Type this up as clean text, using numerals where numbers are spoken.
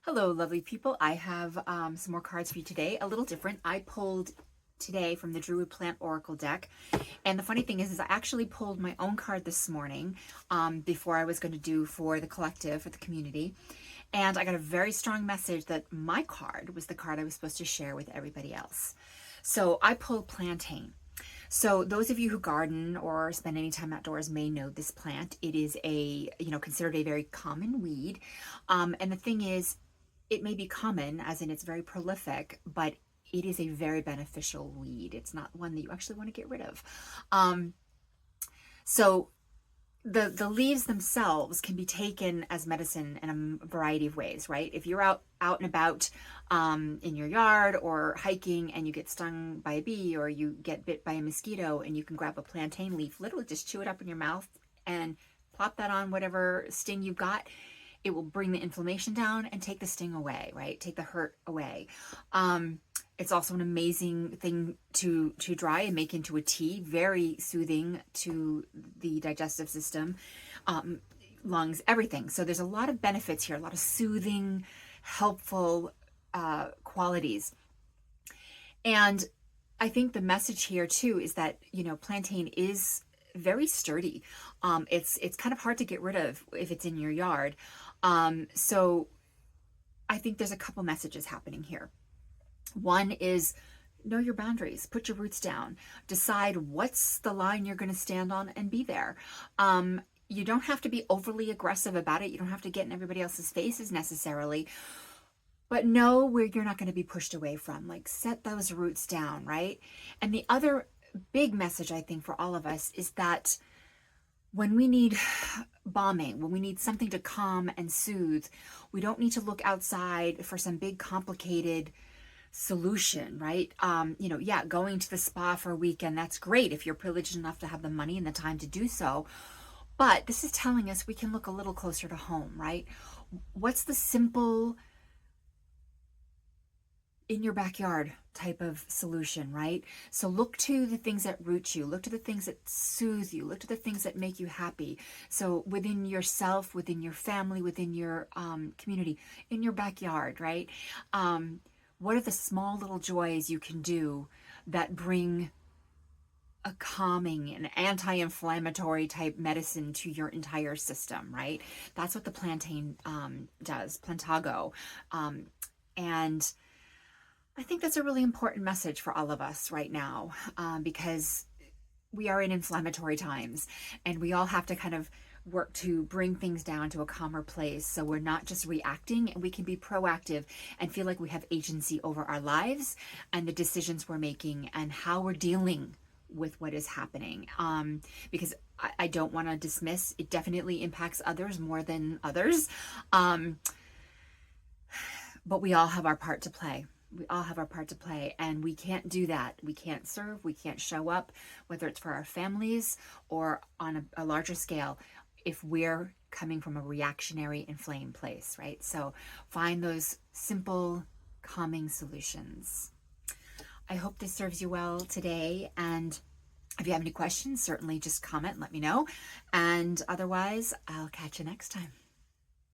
Hello, lovely people. I have some more cards for you today, a little different. I pulled today from the Druid Plant Oracle deck. And the funny thing is I actually pulled my own card this morning before I was going to do for the collective, for the community. And I got a very strong message that my card was the card I was supposed to share with everybody else. So I pulled Plantain. So those of you who garden or spend any time outdoors may know this plant. It is considered a very common weed. And the thing is, it may be common, as in it's very prolific, but it is a very beneficial weed. It's not one that you actually want to get rid of. So the leaves themselves can be taken as medicine in a variety of ways, right? If you're out and about in your yard or hiking and you get stung by a bee or you get bit by a mosquito, and you can grab a plantain leaf, literally just chew it up in your mouth and plop that on whatever sting you've got. It will bring the inflammation down and take the sting away, right? Take the hurt away. It's also an amazing thing to dry and make into a tea. Very soothing to the digestive system, lungs, everything. So there's a lot of benefits here, a lot of soothing, helpful qualities. And I think the message here too is that, plantain is very sturdy. It's kind of hard to get rid of if it's in your yard. So I think there's a couple messages happening here. One is know your boundaries, put your roots down, decide what's the line you're going to stand on and be there. You don't have to be overly aggressive about it. You don't have to get in everybody else's faces necessarily, but know where you're not going to be pushed away from. Like, set those roots down, right? And the other big message, I think, for all of us is that when we need balming, when we need something to calm and soothe, we don't need to look outside for some big complicated solution, right? Going to the spa for a weekend, that's great if you're privileged enough to have the money and the time to do so. But this is telling us we can look a little closer to home, right? What's the simple in your backyard type of solution, right? So look to the things that root you, look to the things that soothe you, look to the things that make you happy. So within yourself, within your family, within your community, in your backyard, right? What are the small little joys you can do that bring a calming and anti-inflammatory type medicine to your entire system, right? That's what the plantain does, Plantago. And I think that's a really important message for all of us right now, because we are in inflammatory times and we all have to kind of work to bring things down to a calmer place, so we're not just reacting, and we can be proactive and feel like we have agency over our lives and the decisions we're making and how we're dealing with what is happening. Because I don't want to dismiss, it definitely impacts others more than others, but we all have our part to play. We all have our part to play, and we can't do that. We can't serve, we can't show up, whether it's for our families or on a larger scale, if we're coming from a reactionary, inflamed place, right? So find those simple, calming solutions. I hope this serves you well today, and if you have any questions, certainly just comment, let me know. And otherwise, I'll catch you next time.